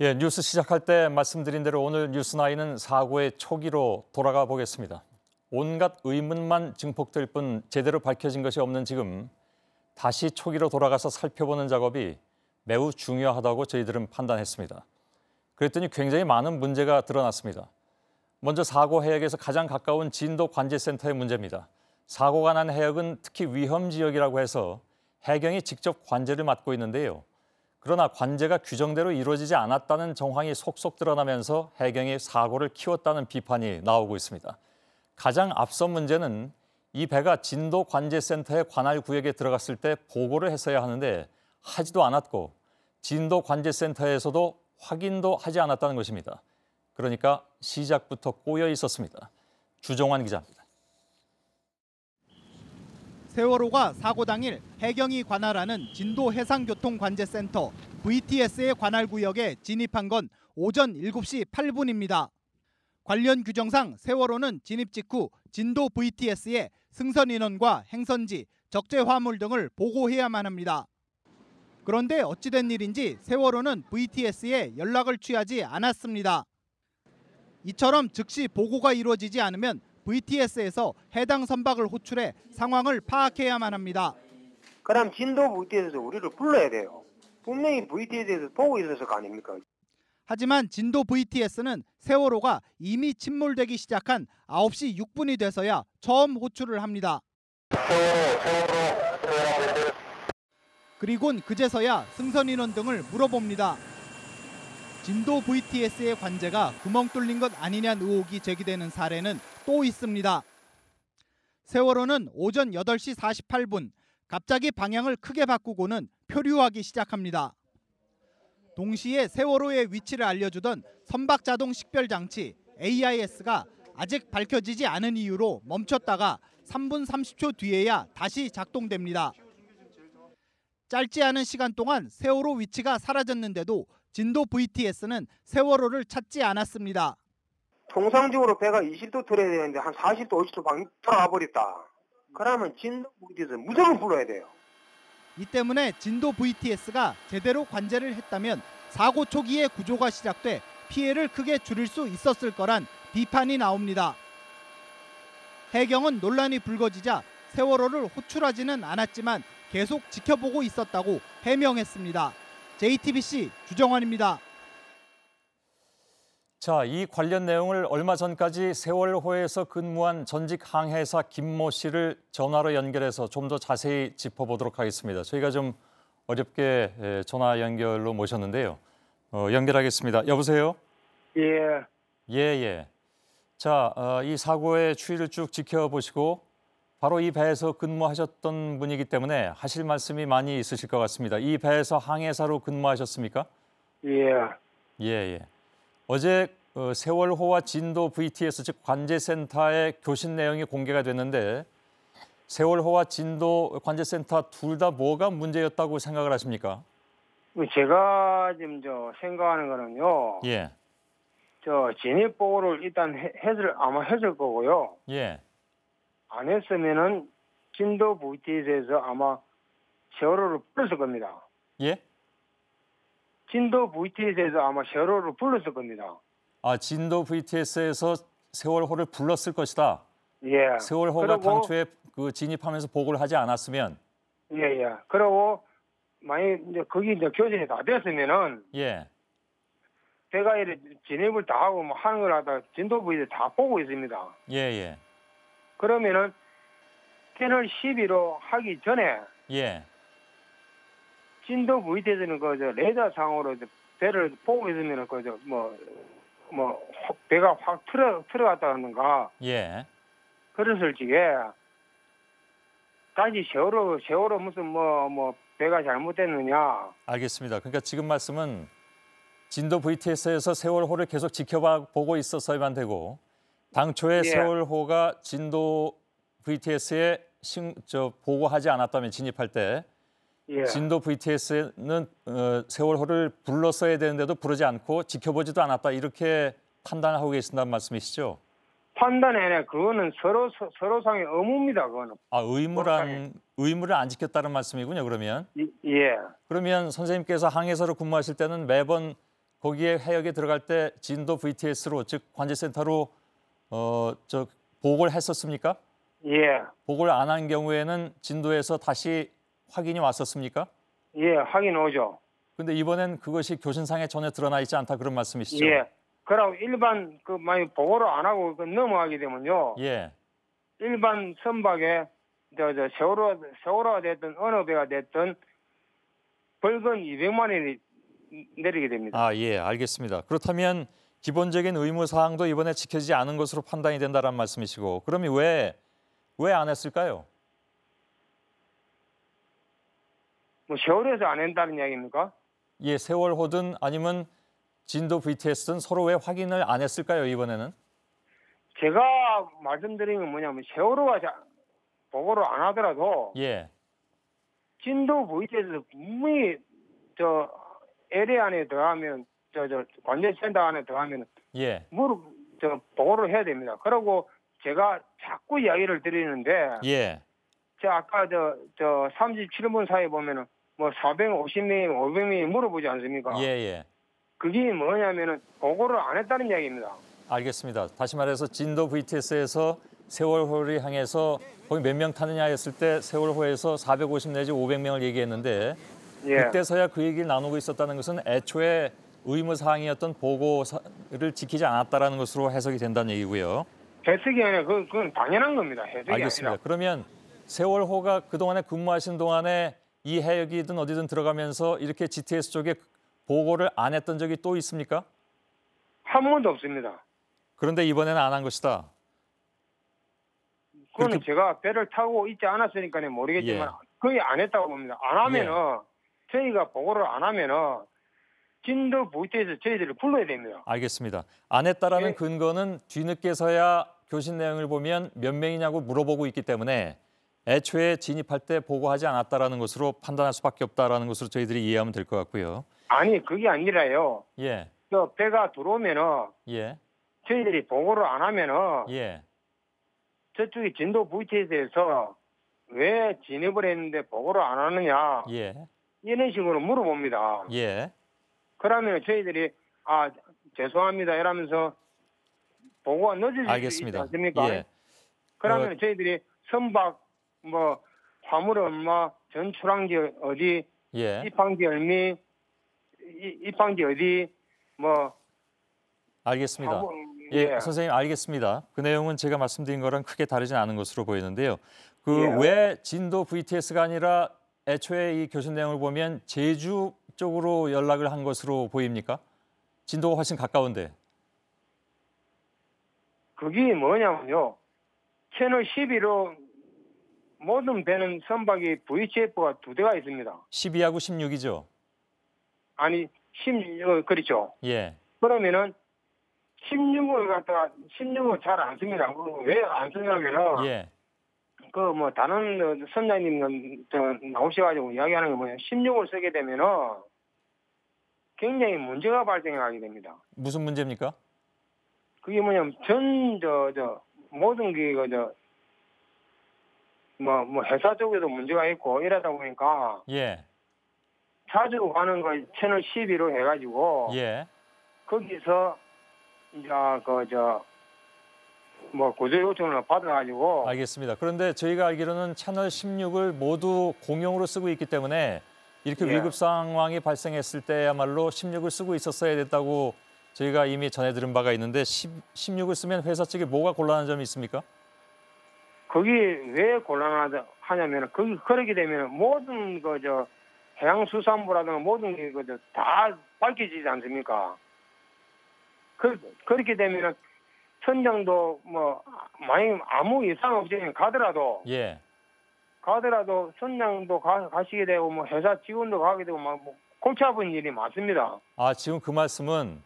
예, 뉴스 시작할 때 말씀드린 대로 오늘 뉴스나인은 사고의 초기로 돌아가 보겠습니다. 온갖 의문만 증폭될 뿐 제대로 밝혀진 것이 없는 지금 다시 초기로 돌아가서 살펴보는 작업이 매우 중요하다고 저희들은 판단했습니다. 그랬더니 굉장히 많은 문제가 드러났습니다. 먼저 사고 해역에서 가장 가까운 진도 관제센터의 문제입니다. 사고가 난 해역은 특히 위험 지역이라고 해서 해경이 직접 관제를 맡고 있는데요. 그러나 관제가 규정대로 이루어지지 않았다는 정황이 속속 드러나면서 해경이 사고를 키웠다는 비판이 나오고 있습니다. 가장 앞선 문제는 이 배가 진도 관제센터의 관할 구역에 들어갔을 때 보고를 했어야 하는데 하지도 않았고 진도 관제센터에서도 확인도 하지 않았다는 것입니다. 그러니까 시작부터 꼬여 있었습니다. 주정환 기자입니다. 세월호가 사고 당일 해경이 관할하는 진도 해상교통관제센터 VTS의 관할 구역에 진입한 건 오전 7시 8분입니다. 관련 규정상 세월호는 진입 직후 진도 VTS에 승선 인원과 행선지, 적재 화물 등을 보고해야만 합니다. 그런데 어찌된 일인지 세월호는 VTS에 연락을 취하지 않았습니다. 이처럼 즉시 보고가 이루어지지 않으면 VTS에서 해당 선박을 호출해 상황을 파악해야만 합니다. 그럼 진도 VTS에서 우리를 불러야 돼요. 분명히 VTS에서 보고 있었을 거 아닙니까? 하지만 진도 VTS는 세월호가 이미 침몰되기 시작한 9시 6분이 돼서야 처음 호출을 합니다. 그리곤 그제서야 승선 인원 등을 물어봅니다. 진도 VTS의 관제가 구멍 뚫린 것 아니냐는 의혹이 제기되는 사례는 또 있습니다. 세월호는 오전 8시 48분 갑자기 방향을 크게 바꾸고는 표류하기 시작합니다. 동시에 세월호의 위치를 알려주던 선박 자동 식별 장치 AIS가 아직 밝혀지지 않은 이유로 멈췄다가 3분 30초 뒤에야 다시 작동됩니다. 짧지 않은 시간 동안 세월호 위치가 사라졌는데도 진도 VTS는 세월호를 찾지 않았습니다. 통상적으로 배가 20도 들어야 되는데 한 40도, 50도 돌아가 버렸다. 그러면 진도 VTS 무조건 불러야 돼요. 이 때문에 진도 VTS가 제대로 관제를 했다면 사고 초기에 구조가 시작돼 피해를 크게 줄일 수 있었을 거란 비판이 나옵니다. 해경은 논란이 불거지자 세월호를 호출하지는 않았지만 계속 지켜보고 있었다고 해명했습니다. JTBC 주정환입니다. 자, 이 관련 내용을 얼마 전까지 세월호에서 근무한 전직 항해사 김모 씨를 전화로 연결해서 좀 더 자세히 짚어보도록 하겠습니다. 저희가 좀 어렵게 전화 연결로 모셨는데요. 연결하겠습니다. 여보세요? 예. 예. 자, 이 사고의 추이를 쭉 지켜보시고 바로 이 배에서 근무하셨던 분이기 때문에 하실 말씀이 많이 있으실 것 같습니다. 이 배에서 항해사로 근무하셨습니까? 예. 어제 세월호와 진도 VTS 즉 관제센터의 교신 내용이 공개가 됐는데 세월호와 진도 관제센터 둘 다 뭐가 문제였다고 생각을 하십니까? 제가 지금 생각하는 거는요. 예. 진입 보고를 일단 아마 했을 거고요. 예. 안 했으면은 진도 VTS에서 아마 세월호를 불렀을 겁니다. 예? 진도 VTS에서 아마 세월호를 불렀을 겁니다. 아, 진도 VTS에서 세월호를 불렀을 것이다. 예. 세월호가 당초에 진입하면서 보고를 하지 않았으면. 예. 그리고 만약 거기 교신이 다 됐으면은 예. 배가 이렇게 진입을 다 하고 하는 걸 하다 진도 VTS 다 보고 있습니다. 예. 그러면은 채널 12로 하기 전에 예. 진도 VTS는 레이더 상으로 배를 보고 있으면은 배가 확 들어갔다는가. 예. 그랬을 적에 다시 세월호 무슨 배가 잘못됐느냐. 알겠습니다. 그러니까 지금 말씀은 진도 VTS에서 세월호를 계속 지켜보고 있었어야만 되고 당초에 세월호가 진도 VTS에 보고하지 않았다면 진입할 때 진도 VTS는 세월호를 불렀어야 되는데도 부르지 않고 지켜보지도 않았다 이렇게 판단하고 계신다는 말씀이시죠? 판단이 아니라 그거는 서로상의 의무입니다. 그거는. 아, 의무를 안 지켰다는 말씀이군요. 그러면. 예. 그러면 선생님께서 항해사로 근무하실 때는 매번 거기에 해역에 들어갈 때 진도 VTS로 즉 관제센터로 보고를 했었습니까? 예, 보고를 안 한 경우에는 진도에서 다시 확인이 왔었습니까? 예, 확인 오죠. 근데 이번엔 그것이 교신상에 전혀 드러나 있지 않다 그런 말씀이시죠? 예. 그러고 일반 만약 보고를 안 하고 넘어가게 되면요. 예. 일반 선박에 세월호가 됐든 어느 배가 됐든 벌금 200만 원이 내리게 됩니다. 아, 예, 알겠습니다. 그렇다면 기본적인 의무 사항도 이번에 지켜지지 않은 것으로 판단이 된다는 말씀이시고, 그러면 왜 안 했을까요? 뭐 세월호에서 안 한다는 이야기입니까? 예, 세월호든 아니면 진도 VTS든 서로 왜 확인을 안 했을까요, 이번에는? 제가 말씀드린 건 뭐냐면 세월호가 보고를 안 하더라도 예, 진도 VT에서 분명히 LA 안에 들어가면 관제센터 안에 들어가면 예, 보고를 해야 됩니다. 그리고 제가 자꾸 이야기를 드리는데 예, 아까 37분 사이에 보면은 뭐 450명이 500명이 물어보지 않습니까? 예, 예. 그게 뭐냐면은 보고를 안 했다는 이야기입니다. 알겠습니다. 다시 말해서 진도 VTS에서 세월호를 향해서 거기 몇 명 타느냐 했을 때 세월호에서 450 내지 500명을 얘기했는데 예. 그때서야 그 얘기를 나누고 있었다는 것은 애초에 의무사항이었던 보고를 지키지 않았다는 것으로 해석이 된다는 얘기고요. 해석이 아니라 그건 당연한 겁니다. 해석이 알겠습니다. 아니라. 그러면 세월호가 그동안에 근무하신 동안에 이 해역이든 어디든 들어가면서 이렇게 GTS 쪽에 보고를 안 했던 적이 또 있습니까? 한 번도 없습니다. 그런데 이번에는 안 한 것이다. 그거는 그렇게- 제가 배를 타고 있지 않았으니까 모르겠지만 거의 안 했다고 봅니다. 안 하면은 저희가 보고를 안 하면은 진도 VT에서 저희들을 불러야 됩니다. 알겠습니다. 안 했다라는 예. 근거는 뒤늦게서야 교신 내용을 보면 몇 명이냐고 물어보고 있기 때문에 애초에 진입할 때 보고하지 않았다라는 것으로 판단할 수밖에 없다라는 것으로 저희들이 이해하면 될 것 같고요. 아니 그게 아니라요. 예, 배가 들어오면은 예, 저희들이 보고를 안 하면은 예. 저쪽이 진도 VT에서 왜 진입을 했는데 보고를 안 하느냐 예, 이런 식으로 물어봅니다. 예, 그러면 저희들이 죄송합니다 이러면서 보고가 늦어질 수 있지 알겠습니다. 않습니까? 예, 그러면 저희들이 선박 뭐 화물 얼마, 전 출항지 어디, 예, 입항지 얼미, 입항지 어디 뭐 알겠습니다. 화물, 예, 선생님 알겠습니다. 그 내용은 제가 말씀드린 거랑 크게 다르진 않은 것으로 보이는데요. 그 예. 왜 진도 VTS가 아니라 애초에 이 교신 내용을 보면 제주 쪽으로 연락을 한 것으로 보입니까? 진도가 훨씬 가까운데. 그게 뭐냐면요. 채널 11로 모든 배는 선박이 VHF가 2대가 있습니다. 12하고 16이죠. 아니 16 그렇죠. 예, 그러면은 16을 잘 안 씁니다. 왜 안 쓰냐면은 예, 그 뭐 다른 선장님 나오셔가지고 이야기하는 게 뭐냐 16을 쓰게 되면은 굉장히 문제가 발생하게 됩니다. 무슨 문제입니까? 그게 뭐냐면 모든 게 뭐 회사 쪽에도 문제가 있고 이러다 보니까 예, 자주 가는 거 채널 12로 해가지고 예, 거기서 이제 뭐 구조 요청을 받아가지고 알겠습니다. 그런데 저희가 알기로는 채널 16을 모두 공용으로 쓰고 있기 때문에 이렇게 예. 위급 상황이 발생했을 때야말로 16을 쓰고 있었어야 됐다고 저희가 이미 전해 들은 바가 있는데 16을 쓰면 회사 측에 뭐가 곤란한 점이 있습니까? 그게 왜 곤란하냐면 그렇게 되면 모든 해양수산부라든가 모든 게 다 밝혀지지 않습니까? 그렇게 되면 선장도 뭐 만약 아무 이상 없이 가더라도 예, 선장도 가시게 되고 뭐 회사 직원도 가게 되고 막 골치 아픈 일이 많습니다. 아 지금 그 말씀은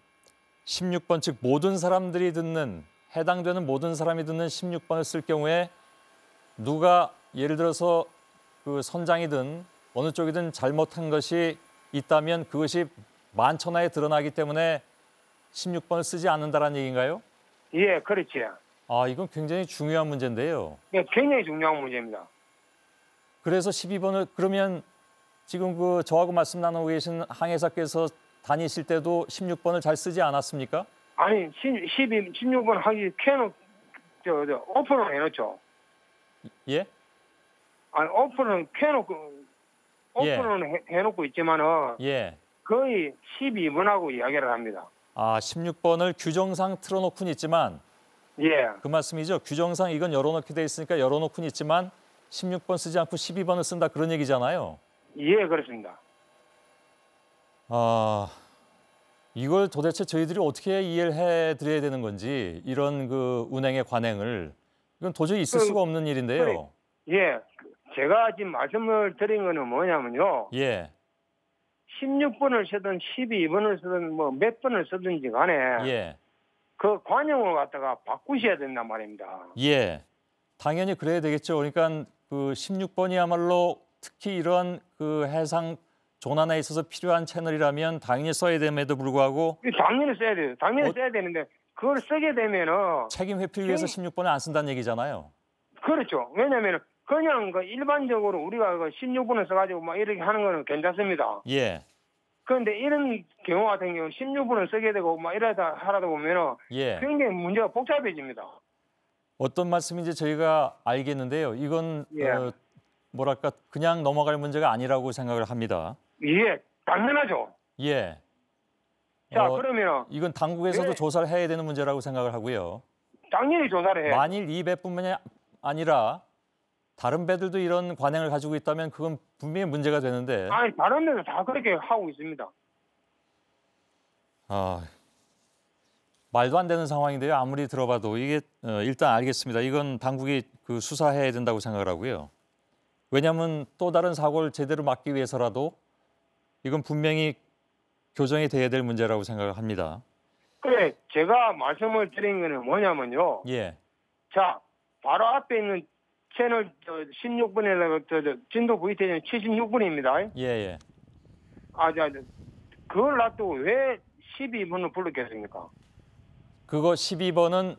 16번 즉 모든 사람들이 듣는 해당되는 모든 사람이 듣는 16번을 쓸 경우에 누가 예를 들어서 그 선장이든 어느 쪽이든 잘못한 것이 있다면 그것이 만천하에 드러나기 때문에 16번을 쓰지 않는다라는 얘기인가요? 예, 그렇지. 아 이건 굉장히 중요한 문제인데요. 예, 굉장히 중요한 문제입니다. 그래서 12번을 그러면 지금 그 저하고 말씀 나누고 계신 항해사께서 다니실 때도 16번을 잘 쓰지 않았습니까? 아니 16번 하기 켜놓 오픈을 해놓죠. 예? 아니 오픈은 켜놓고 예. 오픈은 해놓고 있지만은 예. 거의 12번하고 이야기를 합니다. 아, 16번을 규정상 틀어놓고는 있지만 예, 그 말씀이죠. 규정상 이건 열어놓게 돼 있으니까 열어놓고는 있지만 16번 쓰지 않고 12번을 쓴다 그런 얘기잖아요. 예, 그렇습니다. 아, 이걸 도대체 저희들이 어떻게 이해를 해드려야 되는 건지 이런 그 운행의 관행을 이건 도저히 있을 수가 없는 일인데요. 예, 제가 지금 말씀을 드린 거는 뭐냐면요. 예, 16번을 쓰든 12번을 쓰든 뭐 몇 번을 쓰든지 간에 예, 그 관용을 갖다가 바꾸셔야 된단 말입니다. 예. 당연히 그래야 되겠죠. 그러니까 그 16번이야말로 특히 이런 그 해상 조난에 있어서 필요한 채널이라면 당연히 써야 됨에도 불구하고 당연히 써야 돼요. 당연히 써야 되는데 그걸 쓰게 되면은 책임 회피를 위해서 16번을 안 쓴다는 얘기잖아요. 그렇죠. 왜냐면은 그냥 그 일반적으로 우리가 그 16번을 써가지고 막 이렇게 하는 거는 괜찮습니다. 예, 그런데 이런 경우 같은 경우는 16번을 쓰게 되고 막 이러다 하다 보면은 예. 굉장히 문제가 복잡해집니다. 어떤 말씀인지 저희가 알겠는데요. 이건 예. 뭐랄까 그냥 넘어갈 문제가 아니라고 생각을 합니다. 예, 당연하죠. 예. 자, 그러면은 이건 당국에서도 네. 조사를 해야 되는 문제라고 생각을 하고요. 당연히 조사를 해요. 만일 이 배뿐만이 아니라 다른 배들도 이런 관행을 가지고 있다면 그건 분명히 문제가 되는데 아니 다른 데도 다 그렇게 하고 있습니다. 아, 말도 안 되는 상황인데요. 아무리 들어봐도 이게 일단 알겠습니다. 이건 당국이 그 수사해야 된다고 생각을 하고요. 왜냐하면 또 다른 사고를 제대로 막기 위해서라도 이건 분명히 교정이 돼야 될 문제라고 생각을 합니다. 그래, 제가 말씀을 드린 거는 뭐냐면요. 예, 자, 바로 앞에 있는 채널 16번에 진도 VT는 76번입니다. 예, 예. 그걸 놔두고 왜 12번을 불렀겠습니까? 그거 12번은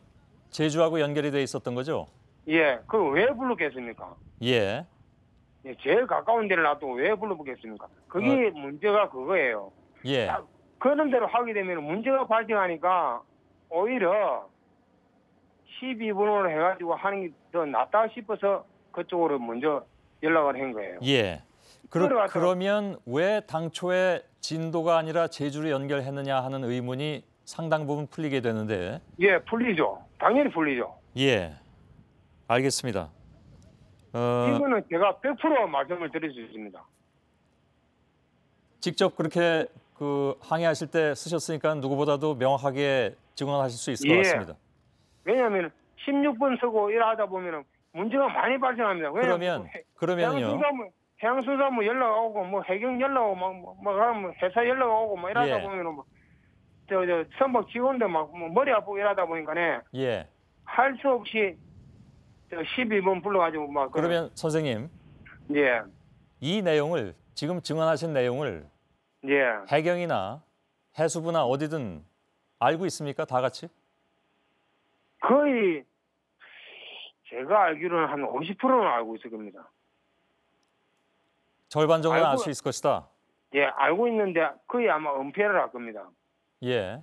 제주하고 연결이 돼 있었던 거죠? 예, 그걸 왜 불렀겠습니까? 예, 예, 제일 가까운 데를 놔두고 왜 불러보겠습니까? 그게 문제가 그거예요. 예. 자, 그런 대로 하게 되면 문제가 발생하니까 오히려 12번으로 해가지고 하는 게 더 낫다 싶어서 그쪽으로 먼저 연락을 한 거예요. 예. 들어가서- 그러면 왜 당초에 진도가 아니라 제주로 연결했느냐 하는 의문이 상당 부분 풀리게 되는데 예, 풀리죠. 당연히 풀리죠. 예, 알겠습니다. 이거는 제가 100% 말씀을 드릴 수 있습니다. 직접 그렇게 그 항의하실 때 쓰셨으니까 누구보다도 명확하게 증언하실 수 있을 것 예. 같습니다. 왜냐하면 16번 쓰고 일하다 보면 문제가 많이 발생합니다. 그러면요. 해양수산부 연락 오고 뭐 해경 연락 오고 뭐 회사 연락 오고 뭐 이러다 예. 보면은 저 선박 직원들 막 머리 아프고 이러다 보니까네 예. 할 수 없이 12번 불러가지고 막 그러면 선생님 예, 이 내용을 지금 증언하신 내용을 예. 해경이나 해수부나 어디든 알고 있습니까? 다 같이? 거의 제가 알기로는 한 50%는 알고 있을 겁니다. 절반 정도는 알 알고- 수 있을 것이다. 예, 알고 있는데 거의 아마 은폐를 할 겁니다. 예.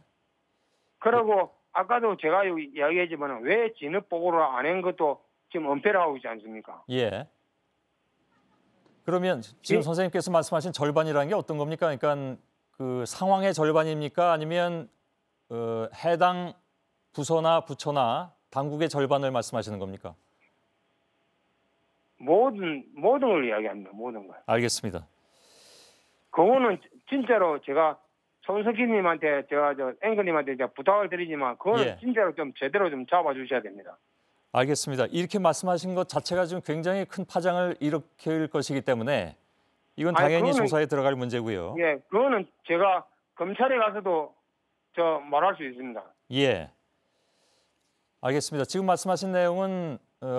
그리고 아까도 제가 여기 이야기했지만 왜 진흙 보고를 안 한 것도 지금 은폐를 하고 있지 않습니까? 예. 그러면 지금 예. 선생님께서 말씀하신 절반이라는 게 어떤 겁니까? 그러니까 그 상황의 절반입니까? 아니면 해당 부서나 부처나 당국의 절반을 말씀하시는 겁니까? 모든 걸 이야기합니다. 모든 걸. 알겠습니다. 그거는 진짜로 제가 손석희님한테 제가 앵커님한테 제가 부탁을 드리지만 그거는 예. 진짜로 좀 제대로 좀 잡아주셔야 됩니다. 알겠습니다. 이렇게 말씀하신 것 자체가 지금 굉장히 큰 파장을 일으킬 것이기 때문에 이건 아니, 당연히 그거는- 조사에 들어갈 문제고요. 예, 그거는 제가 검찰에 가서도 말할 수 있습니다. 예. 알겠습니다. 지금 말씀하신 내용은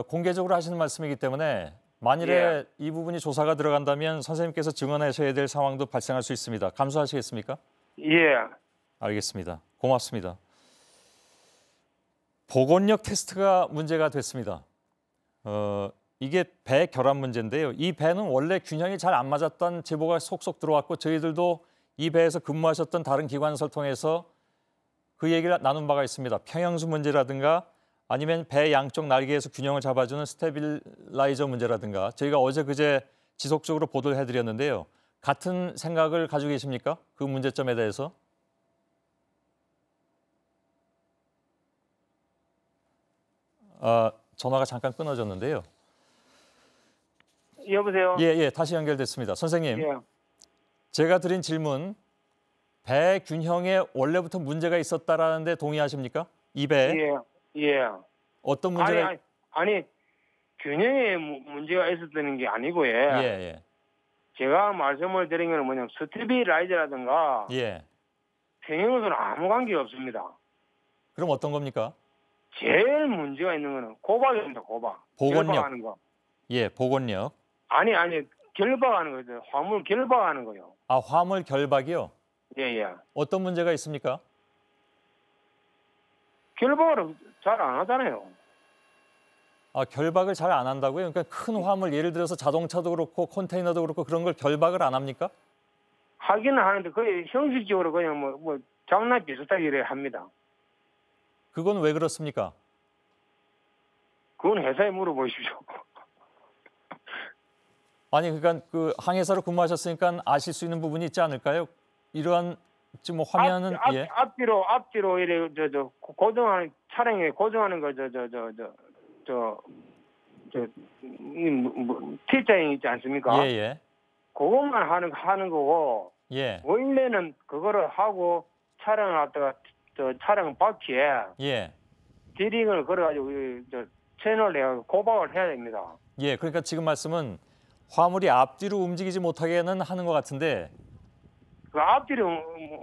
공개적으로 하시는 말씀이기 때문에 만일에 예. 이 부분이 조사가 들어간다면 선생님께서 증언하셔야 될 상황도 발생할 수 있습니다. 감수하시겠습니까? 예, 알겠습니다. 고맙습니다. 보건력 테스트가 문제가 됐습니다. 이게 배 결함 문제인데요. 이 배는 원래 균형이 잘 안 맞았던 제보가 속속 들어왔고 저희들도 이 배에서 근무하셨던 다른 기관을 통해서 그 얘기를 나눈 바가 있습니다. 평형수 문제라든가 아니면 배 양쪽 날개에서 균형을 잡아주는 스테빌라이저 문제라든가 저희가 어제 그제 지속적으로 보도를 해드렸는데요. 같은 생각을 가지고 계십니까? 그 문제점에 대해서? 전화가 잠깐 끊어졌는데요. 여보세요. 예, 다시 연결됐습니다. 선생님, 예. 제가 드린 질문, 배 균형에 원래부터 문제가 있었다라는데 동의하십니까? 이 배 예. 예. 어떤 문제가 아니 균형에 문제가 있었다는 게 아니고 예. 제가 말씀을 드린 건 뭐냐면 스테빌라이저라든가 예. 평형수는 아무 관계 없습니다. 그럼 어떤 겁니까? 제일 문제가 있는 거는 고박입니다. 고박. 복원력. 결박하는 거. 예, 복원력. 아니 결박하는 거죠. 화물 결박하는 거요. 아, 화물 결박이요? 예. 어떤 문제가 있습니까? 결박을 잘 안 하잖아요. 아, 결박을 잘 안 한다고요? 그러니까 큰 화물 예를 들어서 자동차도 그렇고 컨테이너도 그렇고 그런 걸 결박을 안 합니까? 하기는 하는데 거의 형식적으로 그냥 뭐 장난 비슷하게 이래 합니다. 그건 왜 그렇습니까? 그건 회사에 물어보십시오. 아니 그러니까 그 항해사로 근무하셨으니까 아실 수 있는 부분이 있지 않을까요? 이러한 지금 뭐 화면은 예. 앞뒤로 이래 고정하는 차량에 고정하는 거 T자형 있지 않습니까? 예. 그것만 하는 거고 예. 원래는 그거를 하고 차량을 갖다가 차량 바퀴에 예. 디링을 걸어가지고 채널 내가 고박을 해야 됩니다. 예. 그러니까 지금 말씀은 화물이 앞뒤로 움직이지 못하게는 하는 것 같은데 그 앞뒤로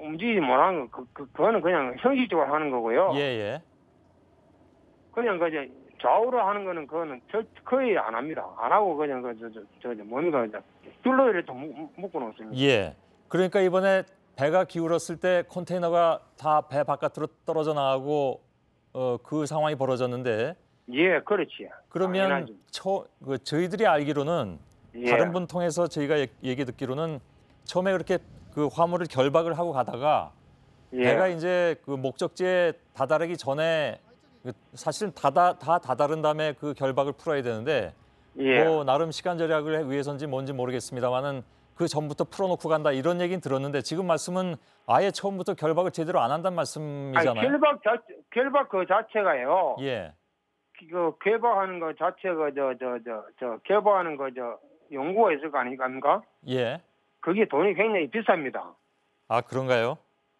움직이지 못하는 거 그거는 그냥 형식적으로 하는 거고요. 예. 그냥 이제 좌우로 하는 거는 그거는 거의 안 합니다. 안 하고 그냥 뭡니까 줄로 이렇게 묶어 놓습니다. 예. 그러니까 이번에 배가 기울었을 때 컨테이너가 다 배 바깥으로 떨어져 나가고 그 상황이 벌어졌는데 예, 그렇지. 그러면 저희들이 알기로는 예. 다른 분 통해서 저희가 얘기 듣기로는 처음에 그렇게 그 화물을 결박을 하고 가다가 예. 배가 이제 그 목적지에 다다르기 전에 사실은 다 다다른 다음에 그 결박을 풀어야 되는데 예. 뭐 나름 시간 절약을 위해서인지 뭔지 모르겠습니다만은 그 전부터 풀어놓고 간다 이런 얘기는 들었는데 지금 말씀은 아예 처음부터 결박을 제대로 안 한다는 말씀이잖아요. 아니, 결박 그 자체가요. 예. 그 결박하는 거 자체가 결박하는 거 연구가 있을 거 아닙니까? 예. 그게 돈이 굉장히 비쌉니다. 아 그런가요?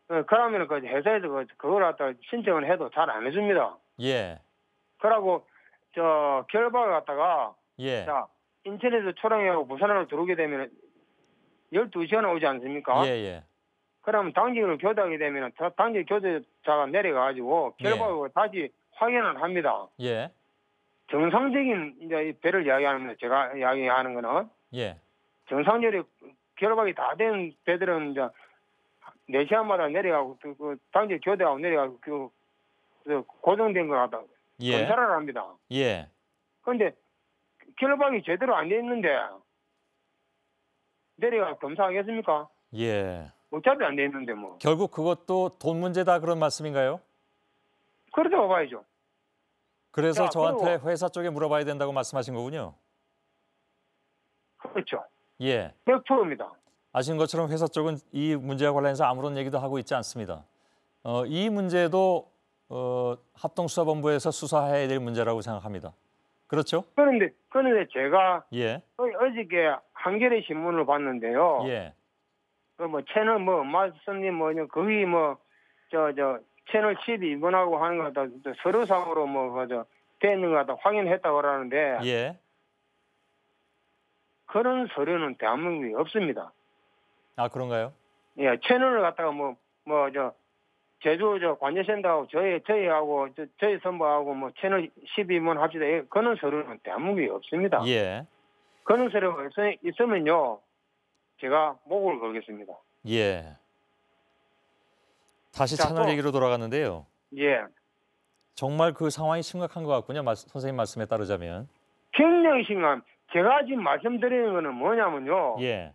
그러면 그 회사에서 그걸 갖다 신청을 해도 잘 안 해줍니다. 예. 그러고 결박을 갖다가 예. 자 인천에서 초량하고 부산으로 들어오게 되면 12시간 오지 않습니까? 예. 그러면 당직을 교대하게 되면 당직 교대자가 내려가가지고 결박을 다시 확인을 합니다. 예. 정상적인 이제 이 배를 이야기하는 제가 이야기하는 거는 예. 정상적으로 결박이 다 된 배들은 이제 4시간마다 내려가고 그 당직 교대하고 내려가고 그 고정된 걸 갖다 예. 검사를 합니다. 예. 그런데 결박이 제대로 안 돼 있는데 내려가 검사하겠습니까? 예. 어차피 안 돼 있는데 뭐. 결국 그것도 돈 문제다 그런 말씀인가요? 그렇다고 봐야죠. 그래서 자, 저한테 회사 쪽에 물어봐야 된다고 말씀하신 거군요. 그렇죠. 예. 100%입니다. 아시는 것처럼 회사 쪽은 이 문제와 관련해서 아무런 얘기도 하고 있지 않습니다. 이 문제도 합동수사본부에서 수사해야 될 문제라고 생각합니다. 그렇죠? 그런데 제가 예. 어저께 한겨레 신문을 봤는데요. 예. 그 뭐 채널 말씀님 거기 채널 12번하고 하는 거 갖다 서류상으로 돼 있는 거 갖다 확인했다고 그러는데 예. 그런 서류는 대한민국에 없습니다. 아 그런가요? 예, 채널을 갖다가 제주 관제센터하고 저희하고 저희 선부하고 채널 12번 합시다. 그런 서류는 대한민국에 없습니다. 예. 그런 서류가 있으면요, 제가 목을 걸겠습니다. 예. 다시 자, 채널 또. 얘기로 돌아가는데요. 예, 정말 그 상황이 심각한 것 같군요. 선생님 말씀에 따르자면. 굉장히 심각. 제가 지금 말씀드리는 거는 뭐냐면요. 예.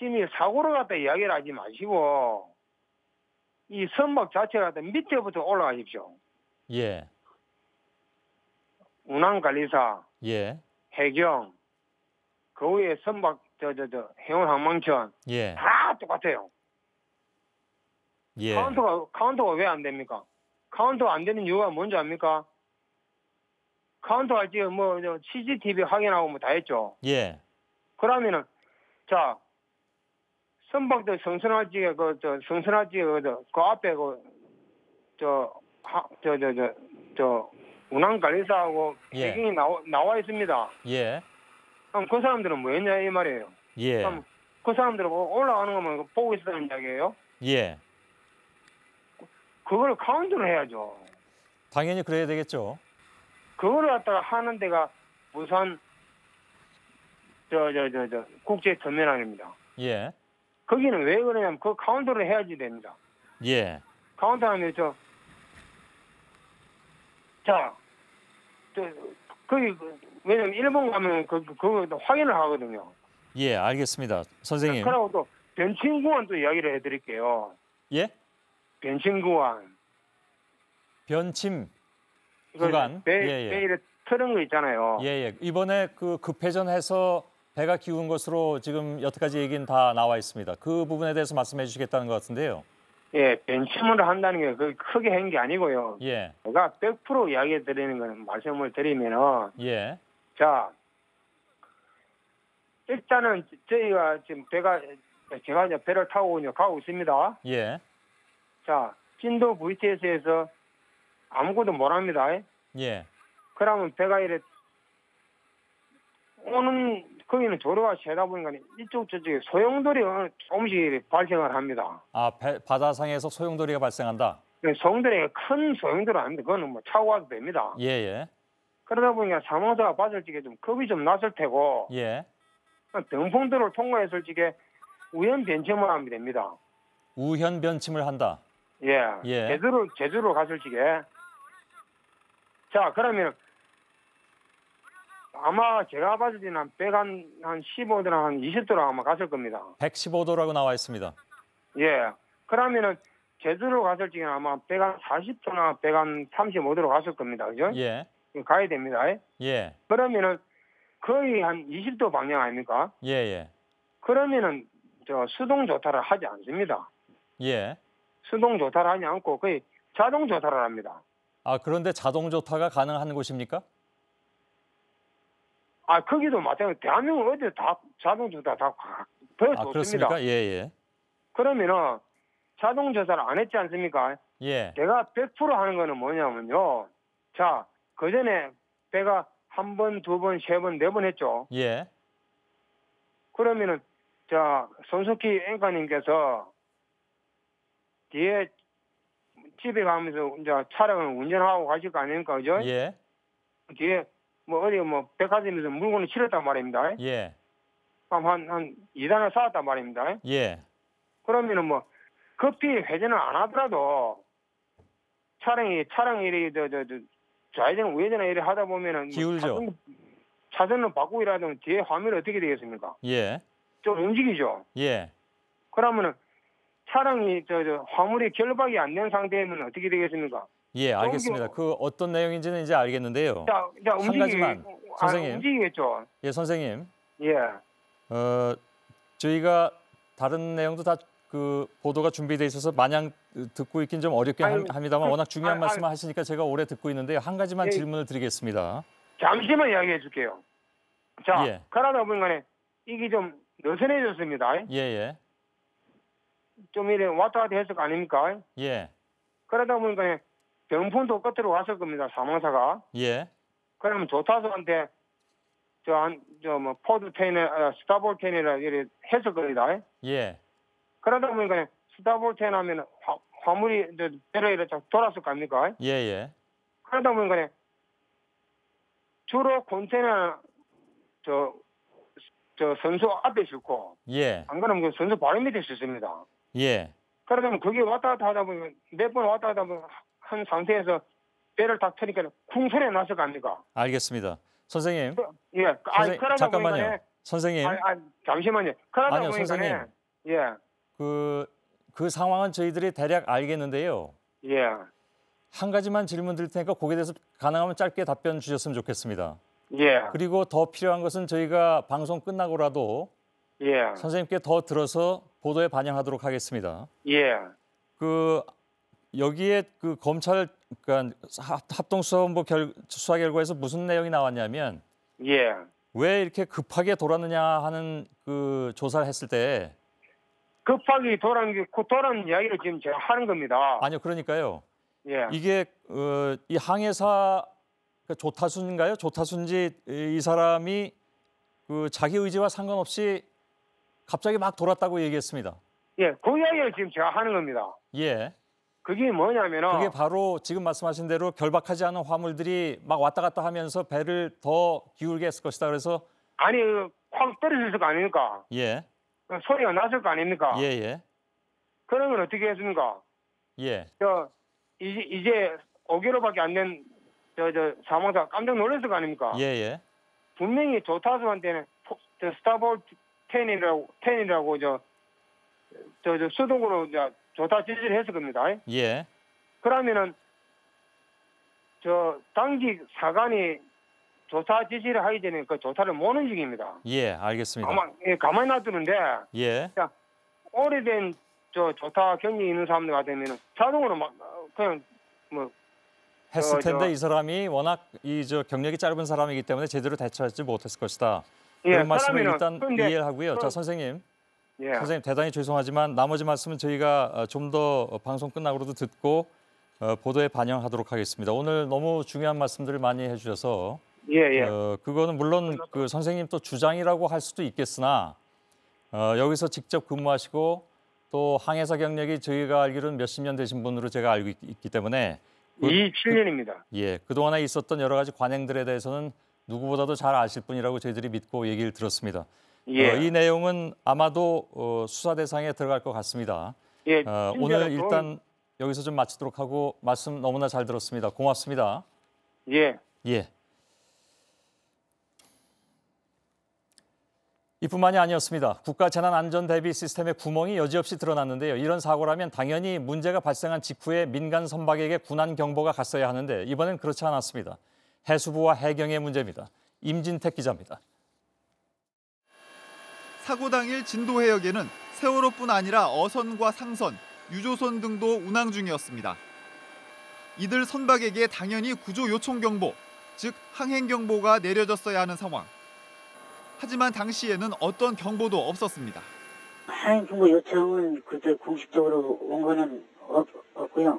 지금 이 사고를 갖다 이야기를 하지 마시고 이 선박 자체가 갖다 밑에부터 올라가십시오. 예. 운항관리사, 예. 해경, 그 위에 선박 해운항만천 예. 다 똑같아요. 예. 카운터가 왜 안 됩니까? 카운터가 안 되는 이유가 뭔지 압니까? 카운터가 지금 CCTV 확인하고 뭐 다 했죠. 예. 그러면은 자 선박도 성선화지에 성선화지에 그 앞에 운항관리사하고 예. 해경이 나와 있습니다. 예. 그럼 그 사람들은 뭐 했냐 이 말이에요. 예. 그럼 그 사람들은 올라가는 것만 보고 있었다는 이야기예요. 예. 그걸 카운트를 해야죠. 당연히 그래야 되겠죠. 그걸 갖다가 하는 데가 부산 국제터미널입니다. 예. 거기는 왜 그러냐면 그 카운터를 해야지 됩니다. 예. 카운터 하면 거기 왜냐면 일본 가면 그거 확인을 하거든요. 예, 알겠습니다. 선생님. 그러고 또 변칭구간 또 이야기를 해드릴게요. 예? 변칭구간. 변침 구간. 배 이렇게 트는 거 있잖아요. 예, 예. 이번에 그 급회전해서 배가 기운 것으로 지금 여태까지 얘기는 다 나와 있습니다. 그 부분에 대해서 말씀해 주시겠다는 것 같은데요. 예, 변침을 한다는 게 그 크게 한 게 아니고요. 예. 제가 100% 이야기해 드리는 건 말씀을 드리면은 예. 자 일단은 저희가 지금 제가 이제 배를 타고 가고 있습니다. 예. 자 진도 VTS에서 아무것도 못 합니다. 예. 그러면 배가 이래 오는 거기는 도로가 세다 보니까 이쪽 저쪽에 소용돌이 조금씩 발생을 합니다. 아, 바다상에서 소용돌이가 발생한다. 소용돌이가 큰 소용돌이 아닙니다. 그거는 뭐 차고 와도 됩니다. 예, 예. 그러다 보니까 사망자가 봤을 적에 좀 겁이 좀 났을 테고 예. 병풍도를 통과했을 적에 우연 변침을 하면 됩니다. 우현 변침을 한다. 예. 예. 제주로 갔을 적에 자 그러면 아마 제가 봤을 때는 한 15도나 한 20도로 아마 갔을 겁니다. 115도라고 나와 있습니다. 예. 그러면은 제주로 갔을 적에는 아마 140도나 135도로 갔을 겁니다. 그죠? 예. 가야 됩니다. 예. 그러면은 거의 한 20도 방향 아닙니까? 예, 예. 그러면은 수동 조타를 하지 않습니다. 예. 수동 조타를 하지 않고 거의 자동 조타를 합니다. 아, 그런데 자동 조타가 가능한 곳입니까? 아, 거기도 마찬가지. 대한민국 어디 다 자동 조타 다 아, 좋습니다. 그렇습니까? 예, 예. 그러면은 자동 조타를 안 했지 않습니까? 예. 제가 100% 하는 거는 뭐냐면요. 자, 그 전에 배가 한 번, 두 번, 세 번, 네 번 했죠. 예. 그러면은 자, 손석희 앵커님께서 뒤에 집에 가면서 이제 차량을 운전하고 가실 거 아닙니까? 그죠? 예. 뒤에 어디 백화점에서 물건을 실었단 말입니다. 예. 한 2단을 쌓았단 말입니다. 예. 그러면은 급히 회전을 안 하더라도 차량이 좌회전 우회전을 이래 하다 보면은 기울죠. 차선을 바꾸고 이러면 뒤에 화면이 어떻게 되겠습니까? 예. 좀 움직이죠. 예. 그러면은 차량이 화물이 결박이 안 된 상태면 어떻게 되겠습니까? 예, 알겠습니다. 그 어떤 내용인지는 이제 알겠는데요. 자 한 가지만 선생님. 움직이겠죠. 예, 선생님. 예. 저희가 다른 내용도 다 그 보도가 준비돼 있어서 마냥 듣고 있긴 좀 어렵긴 합니다만 워낙 중요한 말씀을 하시니까 제가 오래 듣고 있는데요. 한 가지만 예. 질문을 드리겠습니다. 잠시만 이야기해 줄게요. 자, 예. 그러다 보니까 이게 좀 느슨해졌습니다. 예, 예. 좀 이래 왔다 갔다 했을 거 아닙니까? 예. 그러다 보니까 병풍도 끝으로 왔을 겁니다. 사망사가. 예. 그러면 조타수한테 포드 테너, 스타볼 테너라 이래 했을 겁니다. 예. 그러다 보니까 스타볼 테너 하면 화물이 배로 이렇게 돌았을 거 아닙니까? 예, 예. 그러다 보니까 주로 컨테이너 선수 앞에 싣고 예. 안 그러면 그 선수 바로 밑에 싣습니다. 예. 그러면 거기 왔다 갔다 하다 보면 몇 번 왔다 갔다 한 상태에서 배를 딱 트니까 쿵 소리 났을 거 아닙니까? 알겠습니다. 선생님. 예. 선생님, 그러다 잠깐만요. 보니까 선생님. 잠시만요. 그러다 아니요, 보니까 선생님. 예, 그 상황은 저희들이 대략 알겠는데요. 예, 한 가지만 질문 드릴 테니까 거기에 대해서 가능하면 짧게 답변 주셨으면 좋겠습니다. 예, 그리고 더 필요한 것은 저희가 방송 끝나고라도 예, 선생님께 더 들어서 보도에 반영하도록 하겠습니다. 예. 여기에 그 검찰 그러니까 합동수사본부 수사 결과에서 무슨 내용이 나왔냐면 예. 왜 이렇게 급하게 돌았느냐 하는 그 조사를 했을 때 급하게 돌아는 이야기를 지금 제가 하는 겁니다. 아니요 그러니까요 예. 이게 이 항해사 조타순인가요? 조타순지 이 사람이 그 자기 의지와 상관없이 갑자기 막 돌았다고 얘기했습니다. 예, 그 이야기를 지금 제가 하는 겁니다. 예. 그게 뭐냐면은 그게 바로 지금 말씀하신 대로 결박하지 않은 화물들이 막 왔다 갔다 하면서 배를 더 기울게 했을 것이다. 그래서 아니 확 떨어졌을 거 아닙니까? 예, 소리가 났을 거 아닙니까? 예, 예, 그러면 어떻게 했습니까? 예, 이제 5개월밖에 안 된 사망자 깜짝 놀랐을 거 아닙니까? 예, 예, 분명히 조타수한테는 스타볼 10이라고 수동으로 조타 지시를 했을 겁니다. 예, 그러면은 당직 사관이 조사 지시를 하기 전에 그 조사를 못 움직입니다. 예, 알겠습니다. 가만히 놔두는데 예, 오래된 조사 경력이 있는 사람들 같으면 자동으로 막 그냥 뭐 했을 텐데 이 사람이 워낙 경력이 짧은 사람이기 때문에 제대로 대처하지 못했을 것이다. 그런 말씀을 일단 이해를 하고요. 자, 선생님. 예. 선생님 대단히 죄송하지만 나머지 말씀은 저희가 좀 더 방송 끝나고도 듣고 보도에 반영하도록 하겠습니다. 오늘 너무 중요한 말씀들을 많이 해주셔서 예. 그거는 물론 그 선생님 또 주장이라고 할 수도 있겠으나 여기서 직접 근무하시고 또 항해사 경력이 저희가 알기로는 몇십 년 되신 분으로 제가 알고 있기 때문에 27년입니다. 예, 그동안에 있었던 여러 가지 관행들에 대해서는 누구보다도 잘 아실 분이라고 저희들이 믿고 얘기를 들었습니다. 예. 이 내용은 아마도 수사 대상에 들어갈 것 같습니다. 예. 오늘 일단 여기서 좀 마치도록 하고 말씀 너무나 잘 들었습니다. 고맙습니다. 예. 예. 이뿐만이 아니었습니다. 국가재난안전대비 시스템의 구멍이 여지없이 드러났는데요. 이런 사고라면 당연히 문제가 발생한 직후에 민간 선박에게 군안 경보가 갔어야 하는데 이번엔 그렇지 않았습니다. 해수부와 해경의 문제입니다. 임진택 기자입니다. 사고 당일 진도해역에는 세월호뿐 아니라 어선과 상선, 유조선 등도 운항 중이었습니다. 이들 선박에게 당연히 구조 요청 경보, 즉 항행 경보가 내려졌어야 하는 상황. 하지만 당시에는 어떤 경보도 없었습니다. 항행 경보 요청은 그때 공식적으로 온 거는 없고요.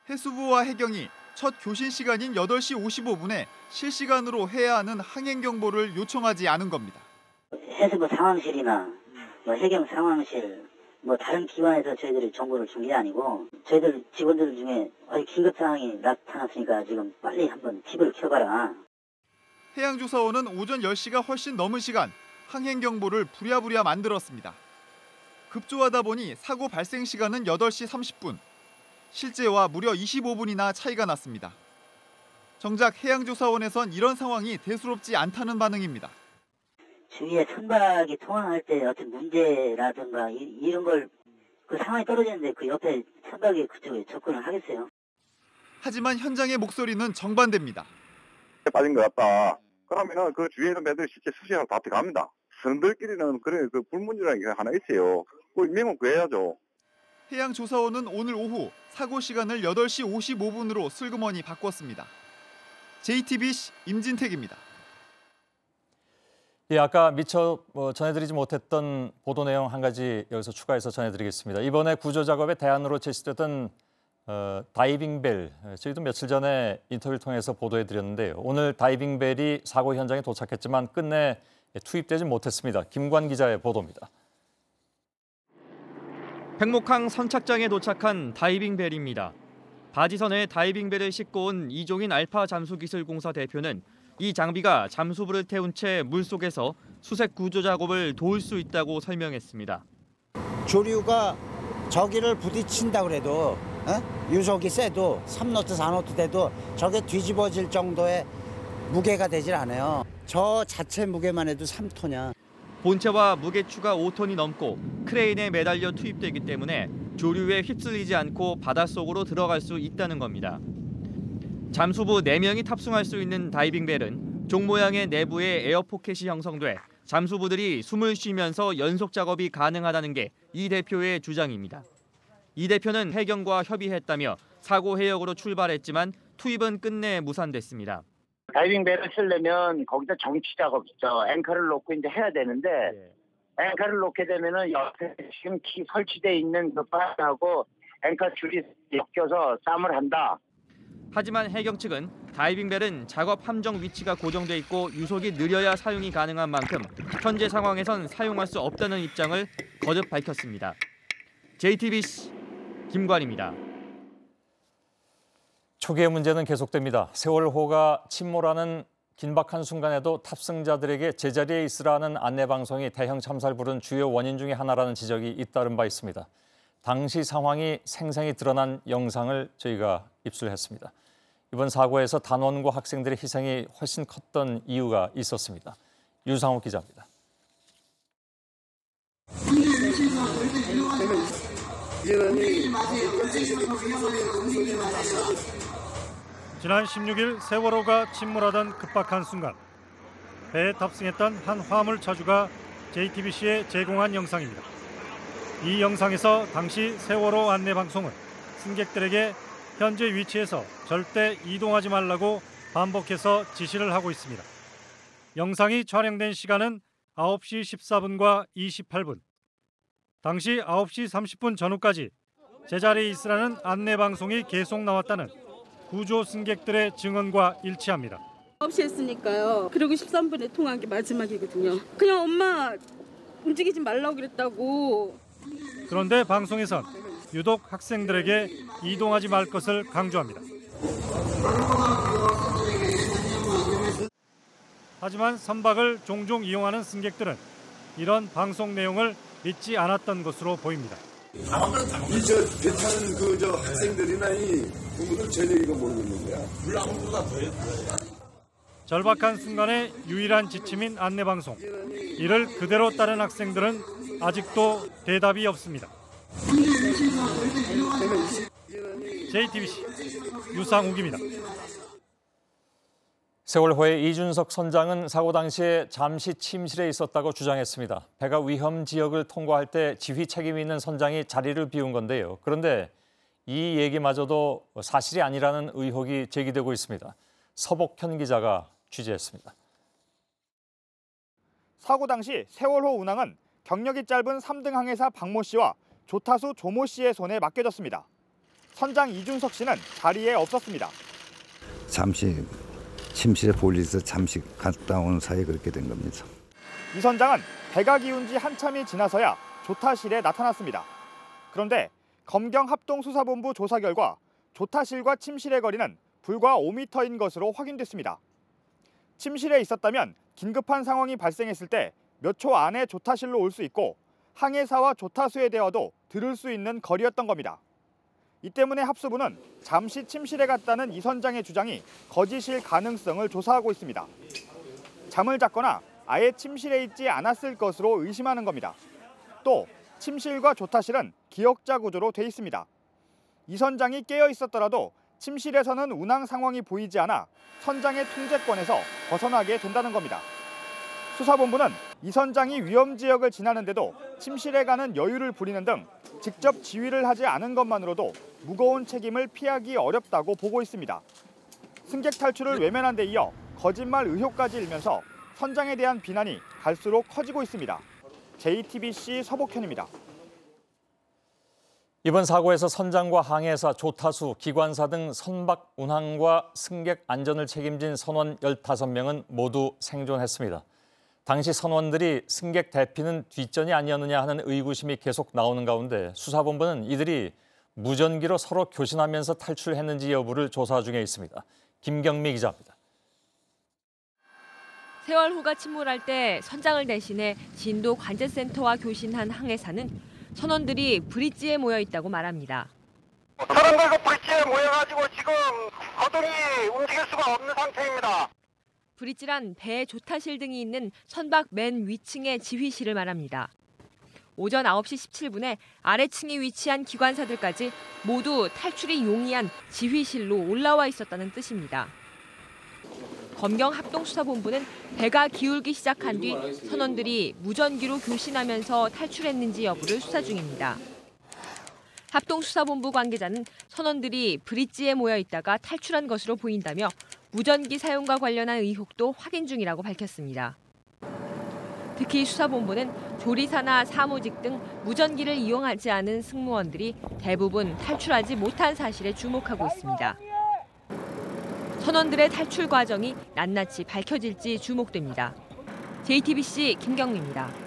해수부와 해경이 첫 교신 시간인 8시 55분에 실시간으로 해야 하는 항행 경보를 요청하지 않은 겁니다. 해수부 상황실이나 해경 상황실 다른 기관에서 저희들이 정보를 준 게 아니고 저희들 직원들 중에 긴급 상황이 나타났으니까 지금 빨리 한번 팁을 켜봐라. 해양조사원은 오전 10시가 훨씬 넘은 시간 항행 경보를 부랴부랴 만들었습니다. 급조하다 보니 사고 발생 시간은 8시 30분. 실제와 무려 25분이나 차이가 났습니다. 정작 해양조사원에선 이런 상황이 대수롭지 않다는 반응입니다. 주위에 선박이 통항할 때 어떤 문제라든가 이런 걸 그 상황이 떨어지는데 그 옆에 선박이 그쪽에 접근을 하겠어요? 하지만 현장의 목소리는 정반대입니다. 빠진 것 같다. 그러면은 그 주위에 있는 배들이 실제 수시하러 다 들어갑니다. 선들끼리는 그래 그 불문이라는 게 하나 있어요. 그 임명은 구해야죠. 해양조사원은 오늘 오후 사고 시간을 8시 55분으로 슬그머니 바꿨습니다. JTBC 임진택입니다. 예, 아까 미처 전해드리지 못했던 보도 내용 한 가지 여기서 추가해서 전해드리겠습니다. 이번에 구조 작업에 대안으로 제시됐던 다이빙벨, 저희도 며칠 전에 인터뷰를 통해서 보도해드렸는데요. 오늘 다이빙벨이 사고 현장에 도착했지만 끝내 투입되지 못했습니다. 김관 기자의 보도입니다. 백목항 선착장에 도착한 다이빙벨입니다. 바지선에 다이빙벨을 싣고 온 이종인 알파 잠수기술공사 대표는 이 장비가 잠수부를 태운 채 물속에서 수색 구조 작업을 도울 수 있다고 설명했습니다. 조류가 저기를 부딪힌다 그래도 유속이 세도 3노트, 4노트 돼도 저게 뒤집어질 정도의 무게가 되질 않아요. 저 자체 무게만 해도 3톤이야. 본체와 무게추가 5톤이 넘고 크레인에 매달려 투입되기 때문에 조류에 휩쓸리지 않고 바닷속으로 들어갈 수 있다는 겁니다. 잠수부 4명이 탑승할 수 있는 다이빙벨은 종 모양의 내부에 에어포켓이 형성돼 잠수부들이 숨을 쉬면서 연속 작업이 가능하다는 게 이 대표의 주장입니다. 이 대표는 해경과 협의했다며 사고 해역으로 출발했지만 투입은 끝내 무산됐습니다. 다이빙벨을 쓰려면 거기다 정치 작업 있죠. 앵커를 놓고 이제 해야 되는데 앵커를 놓게 되면은 옆에 지금 설치돼 있는 그 바하고 앵커 줄이 엮여서 쌈을 한다. 하지만 해경 측은 다이빙벨은 작업 함정 위치가 고정돼 있고 유속이 느려야 사용이 가능한 만큼 현재 상황에선 사용할 수 없다는 입장을 거듭 밝혔습니다. JTBC 김관입니다. 초기의 문제는 계속됩니다. 세월호가 침몰하는 긴박한 순간에도 탑승자들에게 제자리에 있으라는 안내방송이 대형 참사를 부른 주요 원인 중에 하나라는 지적이 잇따른 바 있습니다. 당시 상황이 생생히 드러난 영상을 저희가 입수했습니다. 이번 사고에서 단원과 학생들의 희생이 훨씬 컸던 이유가 있었습니다. 유상욱 기자입니다. 지난 16일 세월호가 침몰하던 급박한 순간 배에 탑승했던 한 화물 차주가 JTBC에 제공한 영상입니다. 이 영상에서 당시 세월호 안내 방송은 승객들에게 현재 위치에서 절대 이동하지 말라고 반복해서 지시를 하고 있습니다. 영상이 촬영된 시간은 9시 14분과 28분. 당시 9시 30분 전후까지 제자리에 있으라는 안내 방송이 계속 나왔다는 구조 승객들의 증언과 일치합니다. 9시 했으니까요. 그리고 13분에 통화한 게 마지막이거든요. 그냥 엄마 움직이지 말라고 그랬다고. 그런데 방송에선 유독 학생들에게 이동하지 말 것을 강조합니다. 하지만 선박을 종종 이용하는 승객들은 이런 방송 내용을 믿지 않았던 것으로 보입니다. 배 타는 학생들이나 이 부모들 전혀 이거 모르는 거야. 물 아무보다 더해. 절박한 순간의 유일한 지침인 안내방송. 이를 그대로 따른 학생들은 아직도 대답이 없습니다. JTBC 유상욱입니다. 세월호의 이준석 선장은 사고 당시에 잠시 침실에 있었다고 주장했습니다. 배가 위험 지역을 통과할 때 지휘 책임이 있는 선장이 자리를 비운 건데요. 그런데 이 얘기마저도 사실이 아니라는 의혹이 제기되고 있습니다. 서복현 기자가 취재했습니다. 사고 당시 세월호 운항은 경력이 짧은 3등 항해사 박모 씨와 조타수 조모 씨의 손에 맡겨졌습니다. 선장 이준석 씨는 자리에 없었습니다. 잠시 침실에 볼일에서 잠시 갔다 온 사이에 그렇게 된 겁니다. 이 선장은 배가 기운 지 한참이 지나서야 조타실에 나타났습니다. 그런데 검경합동수사본부 조사 결과 조타실과 침실의 거리는 불과 5m인 것으로 확인됐습니다. 침실에 있었다면 긴급한 상황이 발생했을 때 몇 초 안에 조타실로 올 수 있고 항해사와 조타수의 대화도 들을 수 있는 거리였던 겁니다. 이 때문에 합수부는 잠시 침실에 갔다는 이 선장의 주장이 거짓일 가능성을 조사하고 있습니다. 잠을 잤거나 아예 침실에 있지 않았을 것으로 의심하는 겁니다. 또 침실과 조타실은 기역자 구조로 돼 있습니다. 이 선장이 깨어 있었더라도 침실에서는 운항 상황이 보이지 않아 선장의 통제권에서 벗어나게 된다는 겁니다. 수사본부는 이 선장이 위험 지역을 지나는데도 침실에 가는 여유를 부리는 등 직접 지휘를 하지 않은 것만으로도 무거운 책임을 피하기 어렵다고 보고 있습니다. 승객 탈출을 외면한 데 이어 거짓말 의혹까지 일면서 선장에 대한 비난이 갈수록 커지고 있습니다. JTBC 서복현입니다. 이번 사고에서 선장과 항해사, 조타수, 기관사 등 선박 운항과 승객 안전을 책임진 선원 15명은 모두 생존했습니다. 당시 선원들이 승객 대피는 뒷전이 아니었느냐 하는 의구심이 계속 나오는 가운데 수사본부는 이들이 무전기로 서로 교신하면서 탈출했는지 여부를 조사 중에 있습니다. 김경미 기자입니다. 세월호가 침몰할 때 선장을 대신해 진도 관제센터와 교신한 항해사는 선원들이 브릿지에 모여 있다고 말합니다. 사람들도 브릿지에 모여가지고 지금 거동이 움직일 수가 없는 상태입니다. 브릿지란 배 조타실 등이 있는 선박 맨 위층의 지휘실을 말합니다. 오전 9시 17분에 아래층에 위치한 기관사들까지 모두 탈출이 용이한 지휘실로 올라와 있었다는 뜻입니다. 검경합동수사본부는 배가 기울기 시작한 뒤 선원들이 무전기로 교신하면서 탈출했는지 여부를 수사 중입니다. 합동수사본부 관계자는 선원들이 브릿지에 모여 있다가 탈출한 것으로 보인다며 무전기 사용과 관련한 의혹도 확인 중이라고 밝혔습니다. 특히 수사본부는 조리사나 사무직 등 무전기를 이용하지 않은 승무원들이 대부분 탈출하지 못한 사실에 주목하고 있습니다. 선원들의 탈출 과정이 낱낱이 밝혀질지 주목됩니다. JTBC 김경미입니다.